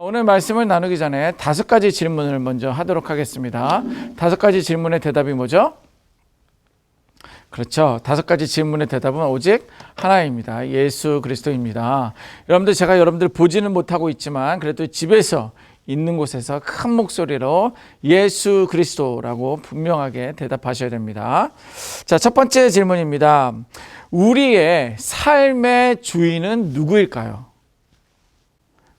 오늘 말씀을 나누기 전에 5가지 질문을 먼저 하도록 하겠습니다. 5가지 질문의 대답이 뭐죠? 그렇죠. 5가지 질문의 대답은 오직 하나입니다. 예수 그리스도입니다. 여러분들, 제가 여러분들 보지는 못하고 있지만 그래도 집에서 있는 곳에서 큰 목소리로 예수 그리스도라고 분명하게 대답하셔야 됩니다. 자, 첫 번째 질문입니다. 우리의 삶의 주인은 누구일까요?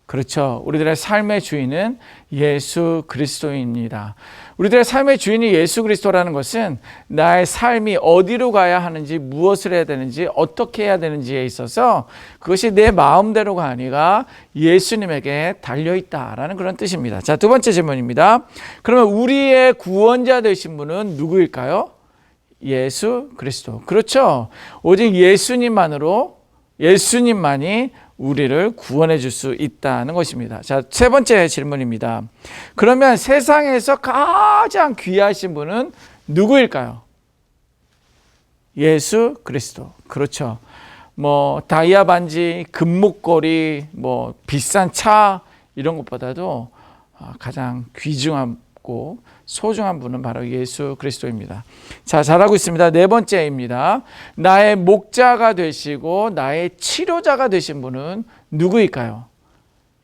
그렇죠. 우리들의 삶의 주인은 예수 그리스도입니다. 우리들의 삶의 주인이 예수 그리스도라는 것은 나의 삶이 어디로 가야 하는지, 무엇을 해야 되는지, 어떻게 해야 되는지에 있어서 그것이 내 마음대로가 아니라 예수님에게 달려있다라는 그런 뜻입니다. 자, 두 번째 질문입니다. 그러면 우리의 구원자 되신 분은 누구일까요? 예수 그리스도. 그렇죠. 오직 예수님만이 우리를 구원해 줄 수 있다는 것입니다. 자, 세 번째 질문입니다. 그러면 세상에서 가장 귀하신 분은 누구일까요? 예수 그리스도. 그렇죠. 다이아 반지, 금목걸이, 비싼 차 이런 것보다도 가장 귀중하고 소중한 분은 바로 예수 그리스도입니다. 자, 잘하고 있습니다. 네 번째입니다. 나의 목자가 되시고 나의 치료자가 되신 분은 누구일까요?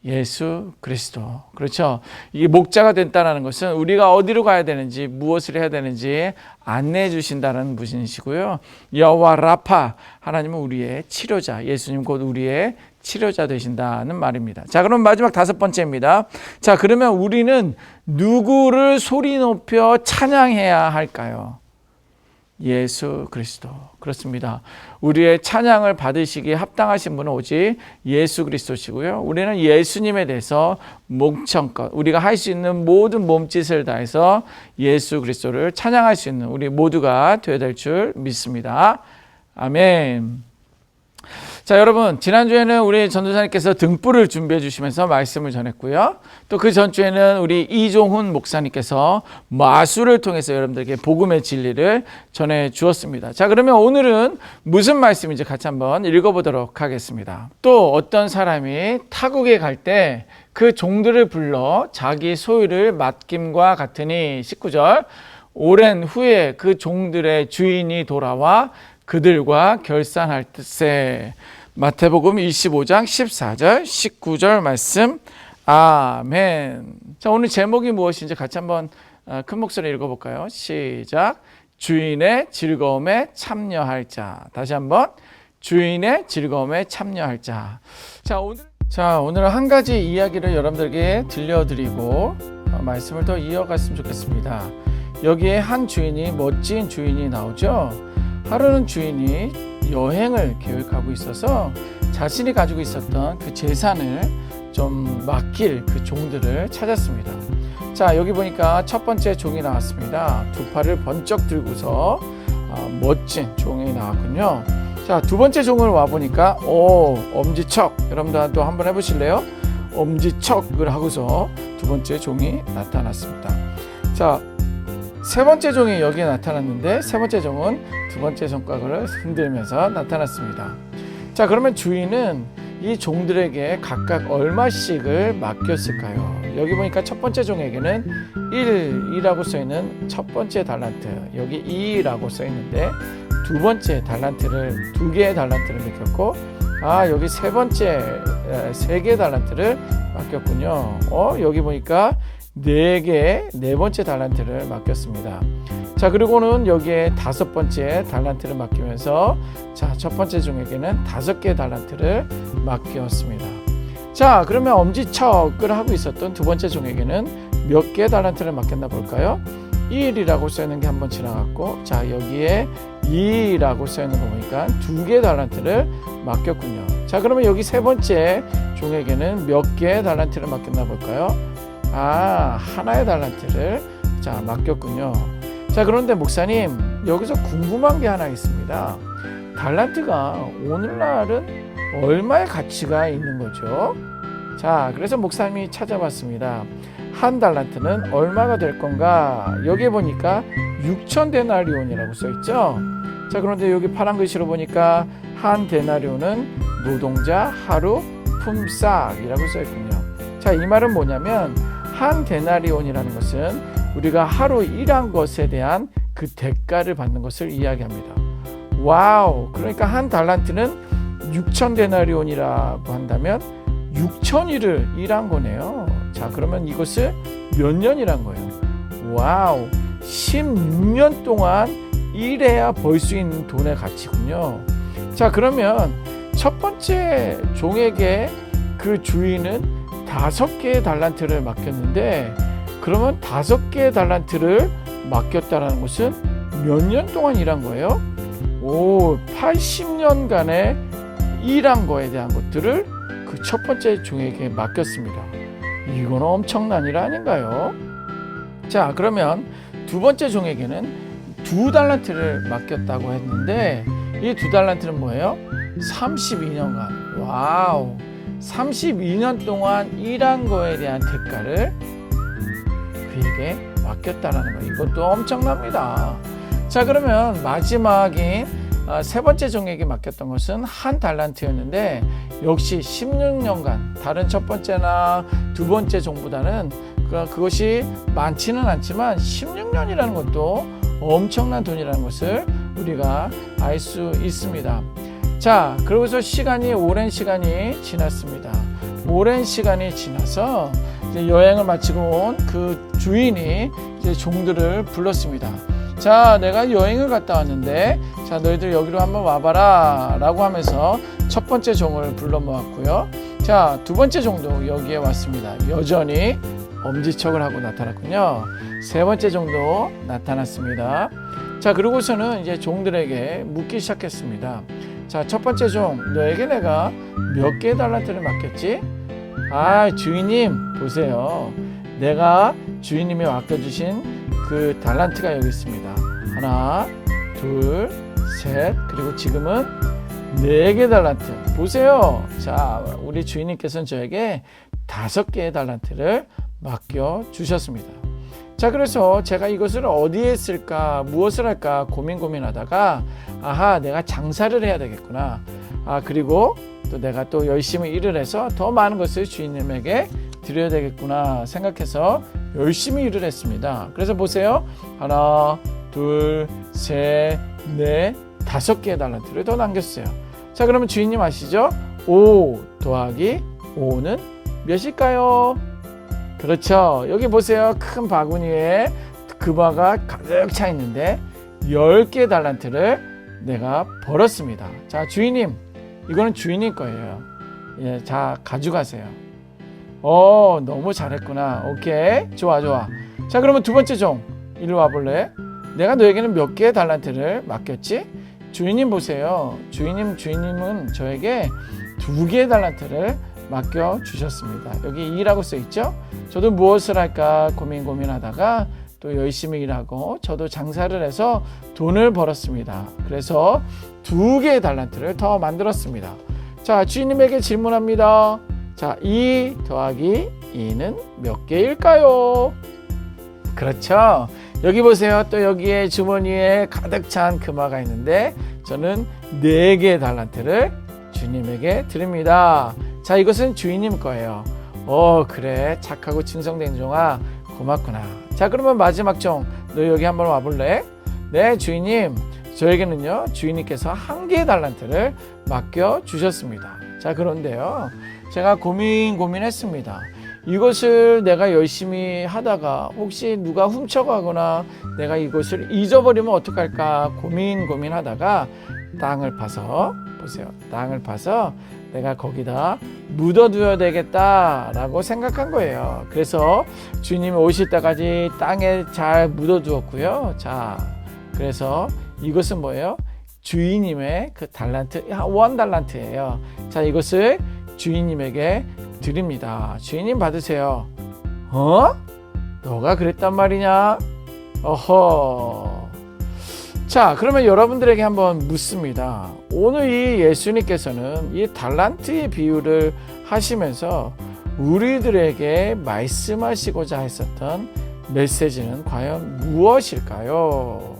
예수 그리스도. 그렇죠. 이 목자가 된다는 것은 우리가 어디로 가야 되는지, 무엇을 해야 되는지 안내해 주신다는 분이시고요. 여호와 라파, 하나님은 우리의 치료자, 예수님 곧 우리의 치료자 되신다는 말입니다. 자, 그럼 마지막 5번째입니다. 자, 그러면 우리는 누구를 소리 높여 찬양해야 할까요? 예수 그리스도. 그렇습니다. 우리의 찬양을 받으시기에 합당하신 분은 오직 예수 그리스도시고요. 우리는 예수님에 대해서 목청껏 우리가 할 수 있는 모든 몸짓을 다해서 예수 그리스도를 찬양할 수 있는 우리 모두가 되어야 될 줄 믿습니다. 아멘. 자, 여러분, 지난주에는 우리 전도사님께서 등불을 준비해 주시면서 말씀을 전했고요. 또 그 전주에는 우리 이종훈 목사님께서 마술을 통해서 여러분들에게 복음의 진리를 전해 주었습니다. 자, 그러면 오늘은 무슨 말씀인지 같이 한번 읽어보도록 하겠습니다. 또 어떤 사람이 타국에 갈 때 그 종들을 불러 자기 소유를 맡김과 같으니 19절 오랜 후에 그 종들의 주인이 돌아와 그들과 결산할 듯세. 마태복음 25장 14절 19절 말씀. 아멘. 자, 오늘 제목이 무엇인지 같이 한번 큰 목소리로 읽어볼까요? 시작. 주인의 즐거움에 참여할 자. 다시 한번. 주인의 즐거움에 참여할 자. 자, 오늘 한 가지 이야기를 여러분들에게 들려드리고 말씀을 더 이어갔으면 좋겠습니다. 여기에 한 주인이, 멋진 주인이 나오죠. 하루는 주인이 여행을 계획하고 있어서 자신이 가지고 있었던 그 재산을 좀 맡길 그 종들을 찾았습니다. 자, 여기 보니까 첫 번째 종이 나왔습니다. 두 팔을 번쩍 들고서 멋진 종이 나왔군요. 자, 두 번째 종을 와보니까 엄지척. 여러분들도 한번 해보실래요? 엄지척을 하고서 두 번째 종이 나타났습니다. 자, 세 번째 종이 여기에 나타났는데 세 번째 종은 두 번째 손가락을 흔들면서 나타났습니다. 자, 그러면 주인은 이 종들에게 각각 얼마씩을 맡겼을까요? 여기 보니까 첫 번째 종에게는 1이라고 써있는 첫 번째 달란트, 여기 2라고 써있는데 두 번째 달란트를, 2개의 달란트를 맡겼고, 여기 세 번째 3개의 달란트를 맡겼군요. 여기 보니까 4개, 네 번째 달란트를 맡겼습니다. 자, 그리고는 여기에 5번째 달란트를 맡기면서 자, 첫 번째 종에게는 5개의 달란트를 맡겼습니다. 자, 그러면 엄지척을 하고 있었던 두 번째 종에게는 몇 개의 달란트를 맡겼나 볼까요? 1이라고 써있는 게 한번 지나갔고, 자, 여기에 2라고 써있는 거 보니까 2개의 달란트를 맡겼군요. 자, 그러면 여기 세 번째 종에게는 몇 개의 달란트를 맡겼나 볼까요? 하나의 달란트를 자, 맡겼군요. 자, 그런데 목사님, 여기서 궁금한 게 하나 있습니다. 달란트가 오늘날은 얼마의 가치가 있는 거죠? 자, 그래서 목사님이 찾아봤습니다. 한 달란트는 얼마가 될 건가? 여기에 보니까 6,000데나리온이라고 써있죠. 자, 그런데 여기 파란 글씨로 보니까 한 데나리온은 노동자 하루 품삯이라고 써있군요. 자, 이 말은 뭐냐면 한 데나리온이라는 것은 우리가 하루 일한 것에 대한 그 대가를 받는 것을 이야기합니다. 와우! 그러니까 한 달란트는 6천 데나리온이라고 한다면 6천일을 일한 거네요. 자, 그러면 이것을 몇 년이란 거예요? 와우! 16년 동안 일해야 벌 수 있는 돈의 가치군요. 자, 그러면 첫 번째 종에게 그 주인은 5개의 달란트를 맡겼는데, 그러면 5개의 달란트를 맡겼다는 것은 몇 년 동안 일한 거예요? 80년간의 일한 거에 대한 것들을 그 첫 번째 종에게 맡겼습니다. 이건 엄청난 일 아닌가요? 자, 그러면 두 번째 종에게는 2달란트를 맡겼다고 했는데, 이 2달란트는 뭐예요? 32년간. 와우! 32년 동안 일한 거에 대한 대가를 그에게 맡겼다라는 거예요. 이것도 엄청납니다. 자, 그러면 마지막인 세 번째 종에게 맡겼던 것은 한 달란트였는데, 역시 16년간 다른 첫 번째나 두 번째 종보다는 그것이 많지는 않지만 16년이라는 것도 엄청난 돈이라는 것을 우리가 알 수 있습니다. 자, 그러고서 오랜 시간이 지났습니다. 오랜 시간이 지나서 이제 여행을 마치고 온 그 주인이 이제 종들을 불렀습니다. 자, 내가 여행을 갔다 왔는데, 자, 너희들 여기로 한번 와봐라 라고 하면서 첫 번째 종을 불러 모았고요. 자, 두 번째 종도 여기에 왔습니다. 여전히 엄지척을 하고 나타났군요. 세 번째 종도 나타났습니다. 자, 그러고서는 이제 종들에게 묻기 시작했습니다. 자, 첫 번째 종, 너에게 내가 몇 개의 달란트를 맡겼지? 아, 주인님, 보세요. 내가 주인님이 맡겨주신 그 달란트가 여기 있습니다. 하나, 둘, 셋, 그리고 지금은 4개 달란트. 보세요. 자, 우리 주인님께서는 저에게 5개의 달란트를 맡겨주셨습니다. 자, 그래서 제가 이것을 어디에 쓸까, 무엇을 할까 고민하다가, 아하, 내가 장사를 해야 되겠구나. 그리고 또 내가 또 열심히 일을 해서 더 많은 것을 주인님에게 드려야 되겠구나 생각해서 열심히 일을 했습니다. 그래서 보세요. 하나, 둘, 셋, 넷, 5개의 달란트를 더 남겼어요. 자, 그러면 주인님 아시죠? 5 더하기 5는 몇일까요? 그렇죠. 여기 보세요. 큰 바구니에 금화가 가득 차 있는데 10개의 달란트를 내가 벌었습니다. 자, 주인님, 이거는 주인님 거예요. 예, 자, 가져가세요. 너무 잘했구나. 오케이, 좋아. 자, 그러면 두 번째 종, 이리 와볼래? 내가 너에게는 몇 개의 달란트를 맡겼지? 주인님 보세요. 주인님은 저에게 2개의 달란트를 맡겨주셨습니다. 여기 2라고 써있죠? 저도 무엇을 할까 고민하다가 또 열심히 일하고 저도 장사를 해서 돈을 벌었습니다. 그래서 2개의 달란트를 더 만들었습니다. 자, 주인님에게 질문합니다. 자, 2 더하기 2는 몇 개일까요? 그렇죠. 여기 보세요. 또 여기에 주머니에 가득 찬 금화가 있는데 저는 4개의 달란트를 주님에게 드립니다. 자, 이것은 주인님 거예요. 그래, 착하고 충성된 종아, 고맙구나. 자, 그러면 마지막 종, 너 여기 한번 와볼래? 네, 주인님, 저에게는요 주인님께서 1개의 달란트를 맡겨주셨습니다. 자, 그런데요 제가 고민했습니다. 이것을 내가 열심히 하다가 혹시 누가 훔쳐가거나 내가 이것을 잊어버리면 어떡할까 고민하다가 땅을 파서, 보세요, 땅을 파서 내가 거기다 묻어두어야 되겠다라고 생각한 거예요. 그래서 주님이 오실 때까지 땅에 잘 묻어두었고요. 자, 그래서 이것은 뭐예요? 주인님의 그 달란트, 1달란트예요. 자, 이것을 주인님에게 드립니다. 주인님 받으세요. 너가 그랬단 말이냐? 어허. 자, 그러면 여러분들에게 한번 묻습니다. 오늘 이 예수님께서는 이 달란트의 비유를 하시면서 우리들에게 말씀하시고자 했었던 메시지는 과연 무엇일까요?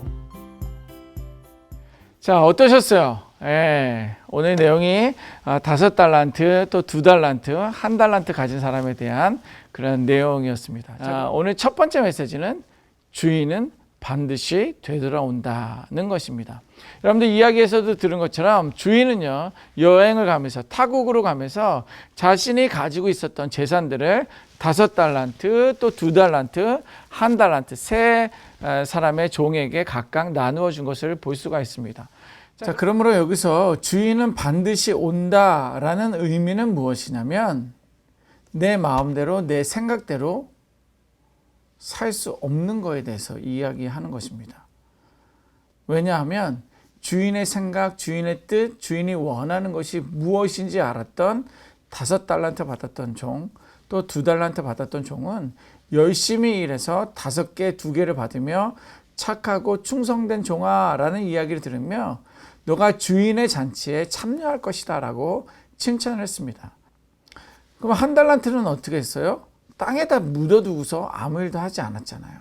자, 어떠셨어요? 오늘 내용이 5달란트, 또 2달란트, 1달란트 가진 사람에 대한 그런 내용이었습니다. 오늘 첫 번째 메시지는 주인은 반드시 되돌아온다는 것입니다. 여러분들 이야기에서도 들은 것처럼 주인은요, 여행을 가면서 타국으로 가면서 자신이 가지고 있었던 재산들을 5달란트, 또 2달란트, 1달란트 세 사람의 종에게 각각 나누어 준 것을 볼 수가 있습니다. 자, 그러므로 여기서 주인은 반드시 온다라는 의미는 무엇이냐면 내 마음대로 내 생각대로 살 수 없는 거에 대해서 이야기하는 것입니다. 왜냐하면 주인의 생각, 주인의 뜻, 주인이 원하는 것이 무엇인지 알았던 5달란트 받았던 종, 또 2달란트 받았던 종은 열심히 일해서 5개, 2개를 받으며 착하고 충성된 종아 라는 이야기를 들으며 너가 주인의 잔치에 참여할 것이다 라고 칭찬을 했습니다. 그럼 1달란트는 어떻게 했어요? 땅에다 묻어두고서 아무 일도 하지 않았잖아요.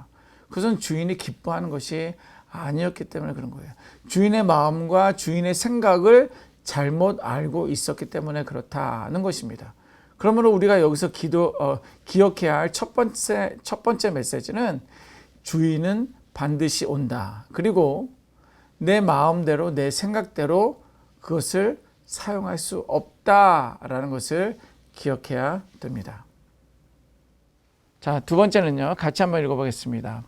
그것은 주인이 기뻐하는 것이 아니었기 때문에 그런 거예요. 주인의 마음과 주인의 생각을 잘못 알고 있었기 때문에 그렇다는 것입니다. 그러므로 우리가 여기서 기억해야 할 첫 번째 메시지는 주인은 반드시 온다. 그리고 내 마음대로 내 생각대로 그것을 사용할 수 없다라는 것을 기억해야 됩니다. 자, 두 번째는요. 같이 한번 읽어보겠습니다.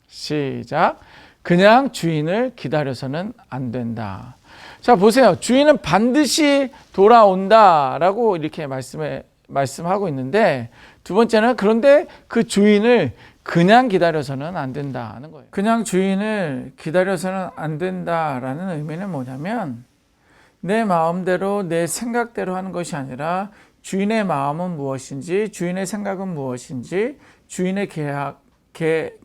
시작. 그냥 주인을 기다려서는 안 된다. 자, 보세요. 주인은 반드시 돌아온다라고 이렇게 말씀하고 있는데 두 번째는 그런데 그 주인을 그냥 기다려서는 안 된다는 거예요. 그냥 주인을 기다려서는 안 된다라는 의미는 뭐냐면 내 마음대로 내 생각대로 하는 것이 아니라 주인의 마음은 무엇인지, 주인의 생각은 무엇인지, 주인의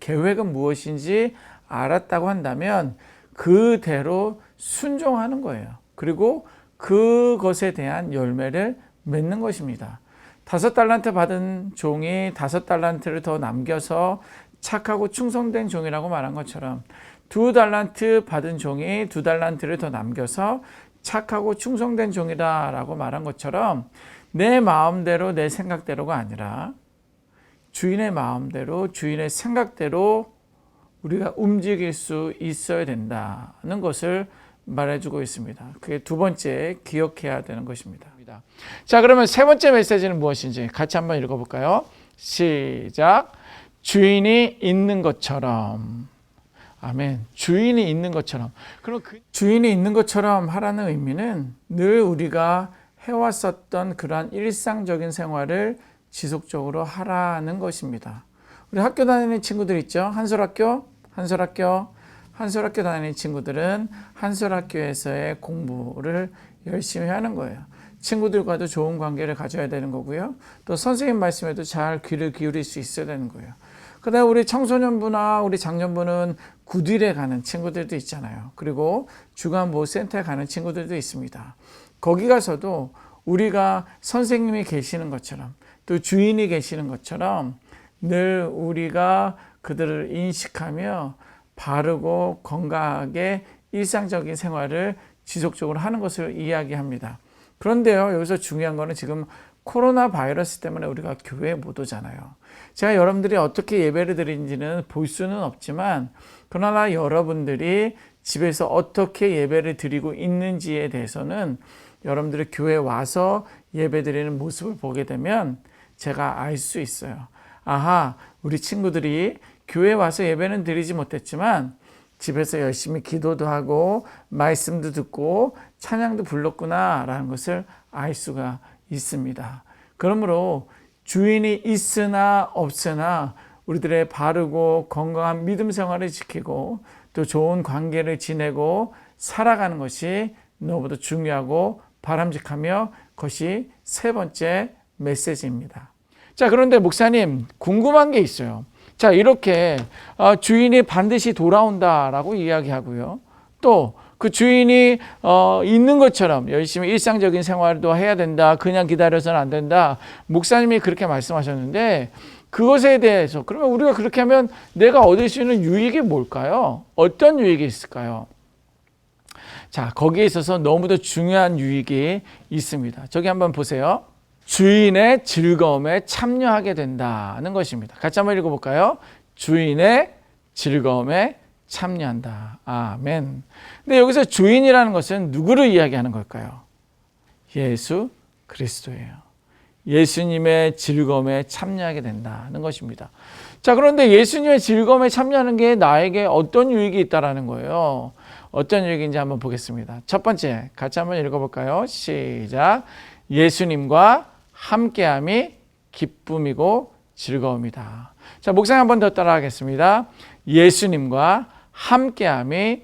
계획은 무엇인지 알았다고 한다면 그대로 순종하는 거예요. 그리고 그것에 대한 열매를 맺는 것입니다. 5달란트 받은 종이 5달란트를 더 남겨서 착하고 충성된 종이라고 말한 것처럼 2달란트 받은 종이 2달란트를 더 남겨서 착하고 충성된 종이다라고 말한 것처럼 내 마음대로 내 생각대로가 아니라 주인의 마음대로 주인의 생각대로 우리가 움직일 수 있어야 된다는 것을 말해주고 있습니다. 그게 두 번째 기억해야 되는 것입니다. 자, 그러면 세 번째 메시지는 무엇인지 같이 한번 읽어볼까요? 시작. 주인이 있는 것처럼. 아멘. 주인이 있는 것처럼. 그럼 주인이 있는 것처럼 하라는 의미는 늘 우리가 해왔었던 그러한 일상적인 생활을 지속적으로 하라는 것입니다. 우리 학교 다니는 친구들 있죠? 한솔학교 다니는 친구들은 한솔학교에서의 공부를 열심히 하는 거예요. 친구들과도 좋은 관계를 가져야 되는 거고요. 또 선생님 말씀에도 잘 귀를 기울일 수 있어야 되는 거예요. 그다음에 우리 청소년부나 우리 장년부는 구딜에 가는 친구들도 있잖아요. 그리고 주간보호센터에 가는 친구들도 있습니다. 거기 가서도 우리가 선생님이 계시는 것처럼 또 주인이 계시는 것처럼 늘 우리가 그들을 인식하며 바르고 건강하게 일상적인 생활을 지속적으로 하는 것을 이야기합니다. 그런데요, 여기서 중요한 거는 지금 코로나 바이러스 때문에 우리가 교회에 못 오잖아요. 제가 여러분들이 어떻게 예배를 드리는지는 볼 수는 없지만 그러나 여러분들이 집에서 어떻게 예배를 드리고 있는지에 대해서는 여러분들이 교회에 와서 예배 드리는 모습을 보게 되면 제가 알 수 있어요. 아하, 우리 친구들이 교회에 와서 예배는 드리지 못했지만 집에서 열심히 기도도 하고 말씀도 듣고 찬양도 불렀구나 라는 것을 알 수가 있습니다. 그러므로 주인이 있으나 없으나 우리들의 바르고 건강한 믿음 생활을 지키고 또 좋은 관계를 지내고 살아가는 것이 너무도 중요하고 바람직하며 그것이 세 번째 메시지입니다. 자, 그런데 목사님 궁금한 게 있어요. 자, 이렇게 주인이 반드시 돌아온다라고 이야기하고요. 또 그 주인이 있는 것처럼 열심히 일상적인 생활도 해야 된다. 그냥 기다려서는 안 된다. 목사님이 그렇게 말씀하셨는데 그것에 대해서 그러면 우리가 그렇게 하면 내가 얻을 수 있는 유익이 뭘까요? 어떤 유익이 있을까요? 자, 거기에 있어서 너무도 중요한 유익이 있습니다. 저기 한번 보세요. 주인의 즐거움에 참여하게 된다는 것입니다. 같이 한번 읽어볼까요? 주인의 즐거움에 참여한다. 아멘. 근데 여기서 주인이라는 것은 누구를 이야기하는 걸까요? 예수 그리스도예요. 예수님의 즐거움에 참여하게 된다는 것입니다. 자, 그런데 예수님의 즐거움에 참여하는 게 나에게 어떤 유익이 있다라는 거예요. 어떤 유익인지 한번 보겠습니다. 첫 번째, 같이 한번 읽어볼까요? 시작. 예수님과 함께함이 기쁨이고 즐거움이다. 자, 목사님 한번 더 따라하겠습니다. 예수님과 함께함이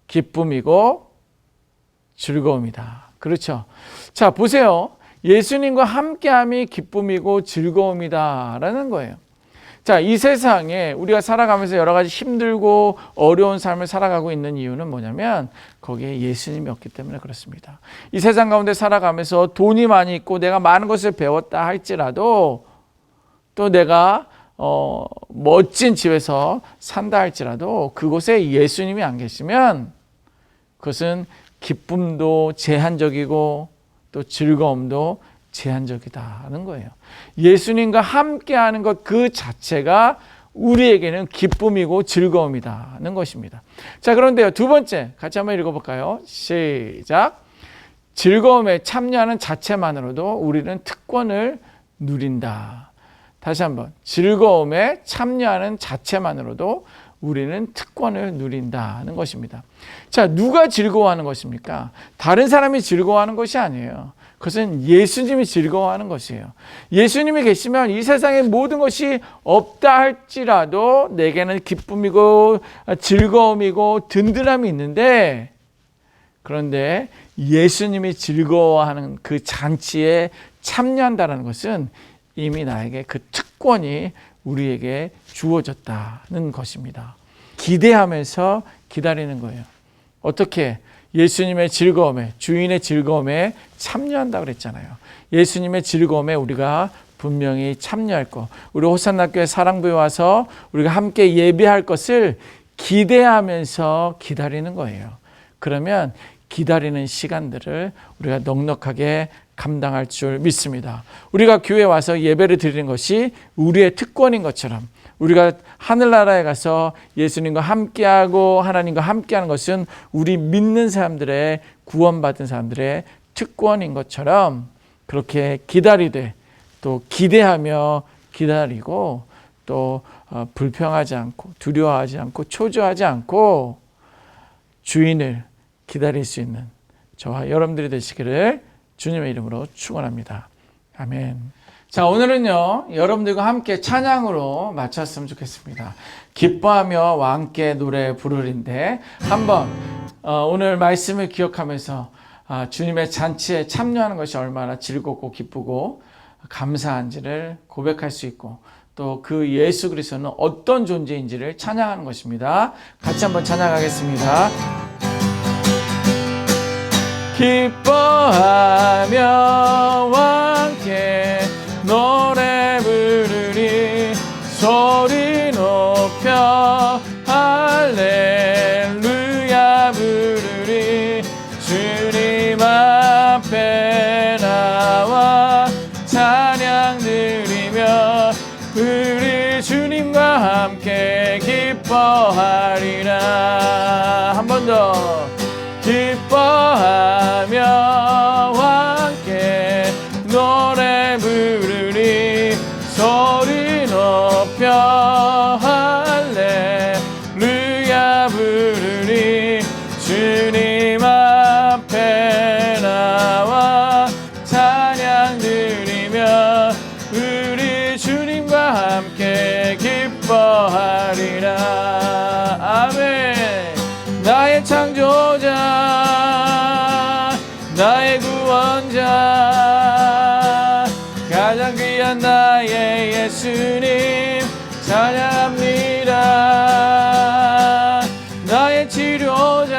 기쁨이고 즐거움이다. 그렇죠. 자, 보세요. 예수님과 함께함이 기쁨이고 즐거움이다라는 거예요. 자, 이 세상에 우리가 살아가면서 여러 가지 힘들고 어려운 삶을 살아가고 있는 이유는 뭐냐면 거기에 예수님이 없기 때문에 그렇습니다. 이 세상 가운데 살아가면서 돈이 많이 있고 내가 많은 것을 배웠다 할지라도 또 내가 멋진 집에서 산다 할지라도 그곳에 예수님이 안 계시면 그것은 기쁨도 제한적이고 또 즐거움도 제한적이다는 거예요. 예수님과 함께하는 것 그 자체가 우리에게는 기쁨이고 즐거움이다는 것입니다. 자, 그런데요, 두 번째 같이 한번 읽어볼까요? 시작. 즐거움에 참여하는 자체만으로도 우리는 특권을 누린다. 다시 한번, 즐거움에 참여하는 자체만으로도 우리는 특권을 누린다는 것입니다. 자, 누가 즐거워하는 것입니까? 다른 사람이 즐거워하는 것이 아니에요. 그것은 예수님이 즐거워하는 것이에요. 예수님이 계시면 이 세상의 모든 것이 없다 할지라도 내게는 기쁨이고 즐거움이고 든든함이 있는데, 그런데 예수님이 즐거워하는 그 잔치에 참여한다는 것은 이미 나에게 그 특권이 우리에게 주어졌다는 것입니다. 기대하면서 기다리는 거예요. 어떻게? 예수님의 즐거움에, 주인의 즐거움에 참여한다고 그랬잖아요. 예수님의 즐거움에 우리가 분명히 참여할 것, 우리 호산나교회 사랑부에 와서 우리가 함께 예배할 것을 기대하면서 기다리는 거예요. 그러면 기다리는 시간들을 우리가 넉넉하게 감당할 줄 믿습니다. 우리가 교회에 와서 예배를 드리는 것이 우리의 특권인 것처럼 우리가 하늘나라에 가서 예수님과 함께하고 하나님과 함께하는 것은 우리 믿는 사람들의, 구원받은 사람들의 특권인 것처럼 그렇게 기다리되 또 기대하며 기다리고 또 불평하지 않고 두려워하지 않고 초조하지 않고 주인을 기다릴 수 있는 저와 여러분들이 되시기를 주님의 이름으로 축원합니다. 아멘. 자, 오늘은요, 여러분들과 함께 찬양으로 마쳤으면 좋겠습니다. 기뻐하며 와 함께 노래 부르리인데 한번 오늘 말씀을 기억하면서 주님의 잔치에 참여하는 것이 얼마나 즐겁고 기쁘고 감사한지를 고백할 수 있고 또 그 예수 그리스도는 어떤 존재인지를 찬양하는 것입니다. 같이 한번 찬양하겠습니다. 기뻐하며 함께 노래 부르리 소리 높여 할렐루야 부르리 주님 앞에 나와 찬양 드리며 우리 주님과 함께 기뻐하리라. 한 번 더. 기뻐하며 함께 노래 부르리 소리 높여 할렐루야 부르리 주님 앞에 나와 찬양 드리며 우리 주님과 함께 기뻐하리라. 아멘. 나의 창조자 나의 구원자 가장 귀한 나의 예수님 찬양합니다. 나의 치료자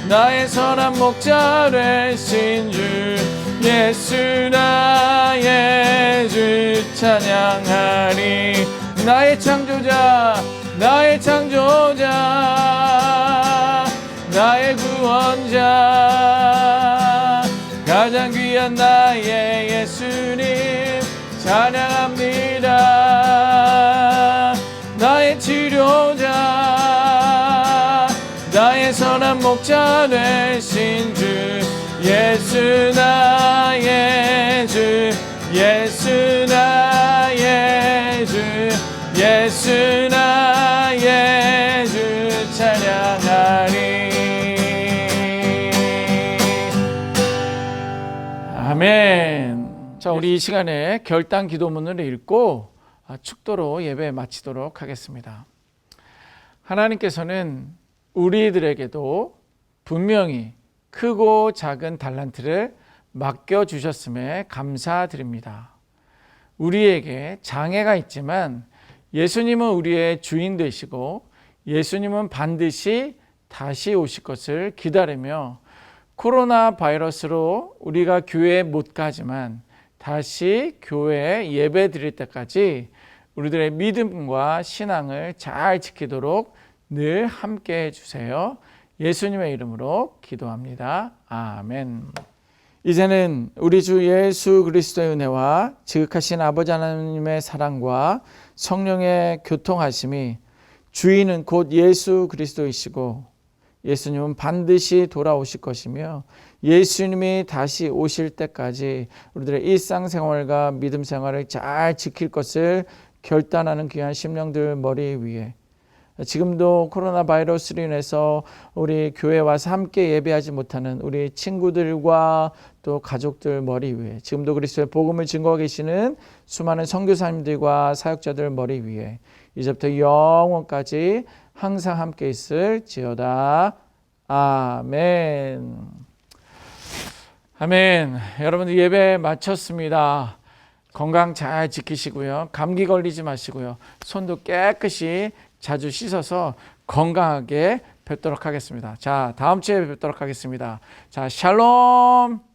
나의 선한 목자 되신 주 예수 나의 주 찬양하리. 나의 창조자 나의 창조자, 나의 구원자, 가장 귀한 나의 예수님 찬양합니다. 나의 치료자, 나의 선한 목자 되신 주, 예수 나의 주, 예수 나의 주, 예수 나의 주 찬양하리. 아멘. 자, 우리 이 시간에 결단 기도문을 읽고 축도로 예배 마치도록 하겠습니다. 하나님께서는 우리들에게도 분명히 크고 작은 달란트를 맡겨주셨음에 감사드립니다. 우리에게 장애가 있지만 예수님은 우리의 주인 되시고 예수님은 반드시 다시 오실 것을 기다리며 코로나 바이러스로 우리가 교회에 못 가지만 다시 교회에 예배 드릴 때까지 우리들의 믿음과 신앙을 잘 지키도록 늘 함께 해주세요. 예수님의 이름으로 기도합니다. 아멘. 이제는 우리 주 예수 그리스도의 은혜와 지극하신 아버지 하나님의 사랑과 성령의 교통하심이 주인은 곧 예수 그리스도이시고 예수님은 반드시 돌아오실 것이며 예수님이 다시 오실 때까지 우리들의 일상생활과 믿음생활을 잘 지킬 것을 결단하는 귀한 심령들 머리 위에 지금도 코로나 바이러스로 인해서 우리 교회에 와서 함께 예배하지 못하는 우리 친구들과 또 가족들 머리 위에 지금도 그리스도의 복음을 증거하고 계시는 수많은 선교사님들과 사역자들 머리 위에 이제부터 영원까지 항상 함께 있을지어다. 아멘. 아멘. 여러분들 예배 마쳤습니다. 건강 잘 지키시고요. 감기 걸리지 마시고요. 손도 깨끗이 자주 씻어서 건강하게 뵙도록 하겠습니다. 자, 다음 주에 뵙도록 하겠습니다. 자, 샬롬.